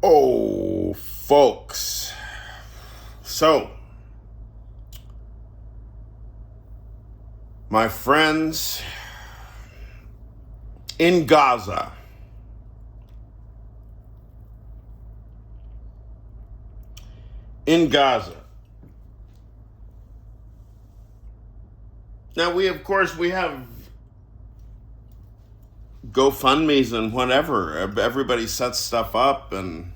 Oh, folks. So, my friends in Gaza, Now, we have GoFundMe's and whatever. Everybody sets stuff up, and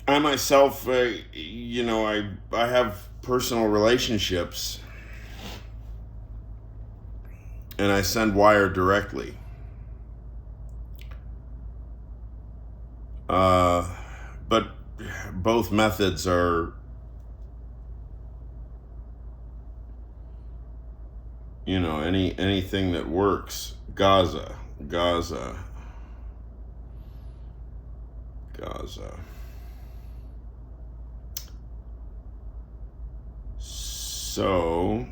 I myself, I have personal relationships, and I send wire directly. But both methods are, anything that works. Gaza. So,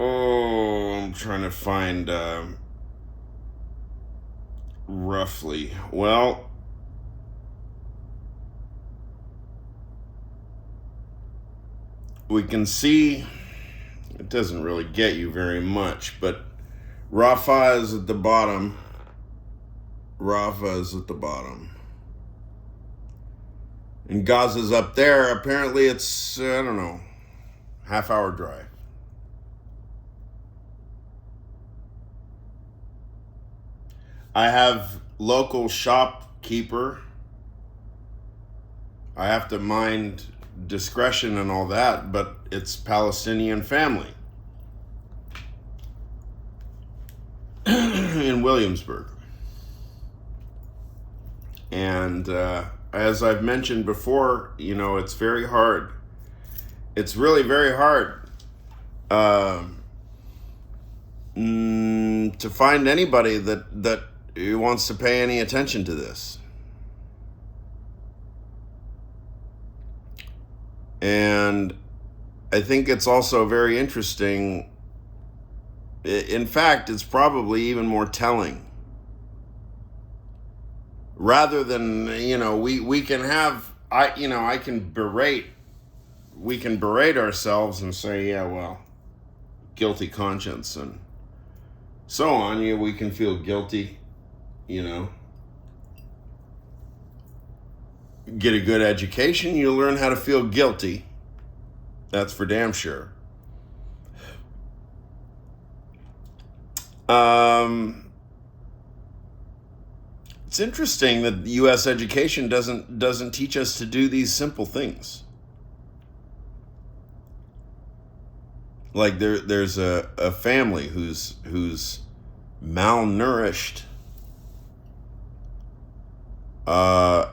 I'm trying to find roughly. Well, we can see it doesn't really get you very much, but Rafah is at the bottom. And Gaza's up there. Apparently it's, I don't know, half-hour drive. I have local shopkeeper. I have to mind discretion and all that, but it's Palestinian family in Williamsburg. And as I've mentioned before, it's very hard. It's really very hard to find anybody that wants to pay any attention to this. And I think it's also very interesting. In fact, it's probably even more telling. Rather than, we can have, we can berate ourselves and say, yeah, well, guilty conscience and so on. We can feel guilty, Get a good education, you'll learn how to feel guilty. That's for damn sure. It's interesting that U.S. education doesn't teach us to do these simple things. Like there's a family who's malnourished.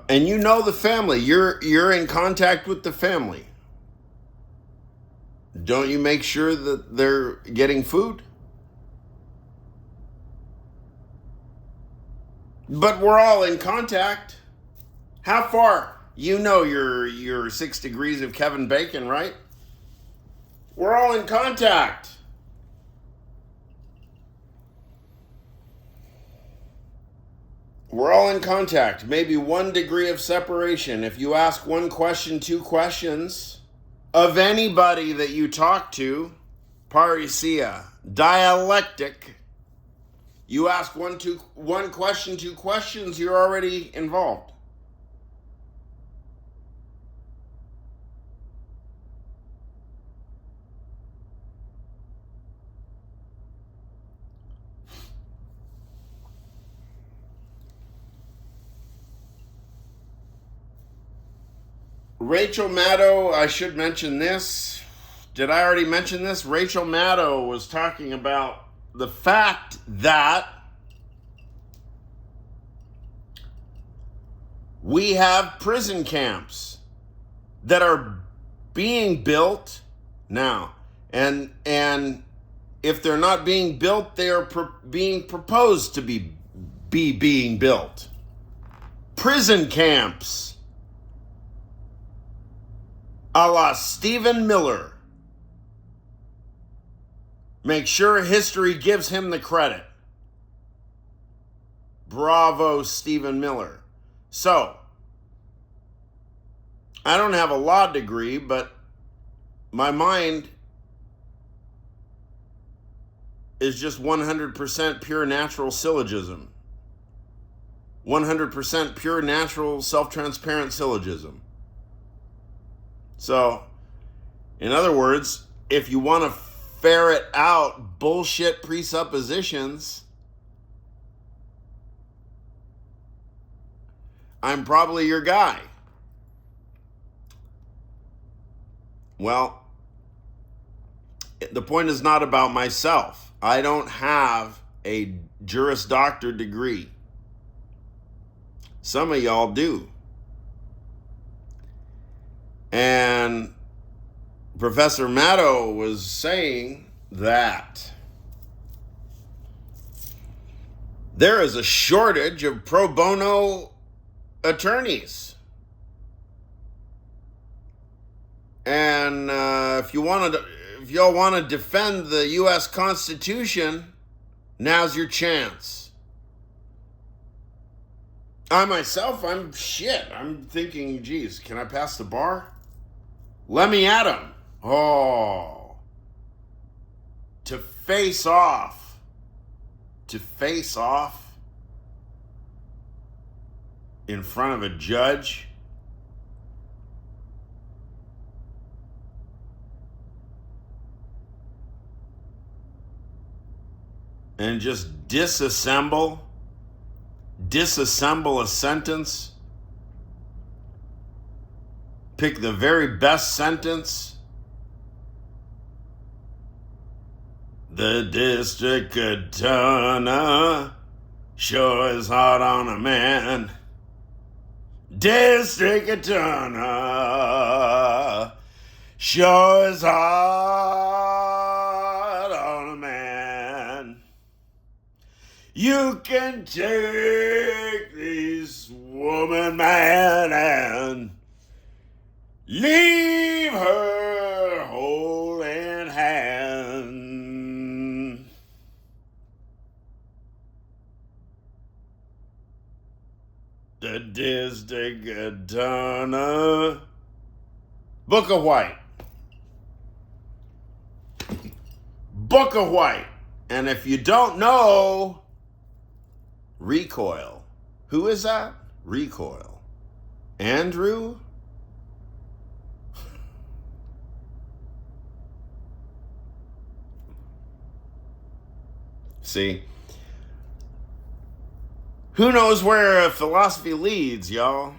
And the family. You're in contact with the family. Don't you make sure that they're getting food? But we're all in contact. How far? Your 6 degrees of Kevin Bacon, right? We're all in contact. We're all in contact. Maybe 1 degree of separation. If you ask 1 question, 2 questions of anybody that you talk to, parousia, dialectic. You ask 1 question, 2 questions, you're already involved. Rachel Maddow, I should mention this. Did I already mention this? Rachel Maddow was talking about the fact that we have prison camps that are being built now. And if they're not being built, they are being proposed to be being built. Prison camps, a la Stephen Miller. Make sure history gives him the credit. Bravo, Stephen Miller. So, I don't have a law degree, but my mind is just 100% pure natural syllogism. 100% pure natural self-transparent syllogism. So, in other words, if you want to ferret out bullshit presuppositions, I'm probably your guy. Well, the point is not about myself. I don't have a Juris Doctor degree. Some of y'all do. And Professor Maddow was saying that there is a shortage of pro bono attorneys. And if y'all want to defend the U.S. Constitution, now's your chance. I'm thinking, geez, can I pass the bar? Let me at him. Oh. To face off in front of a judge. And just disassemble a sentence, pick the very best sentence. The district attorney sure is hard on a man. District attorney sure is hard on a man. You can take this woman, man, and leave her whole in hand. The district attorney, Bukka White. Bukka White. And if you don't know, Recoil. Who is that? Recoil. Andrew? See? Who knows where philosophy leads, y'all?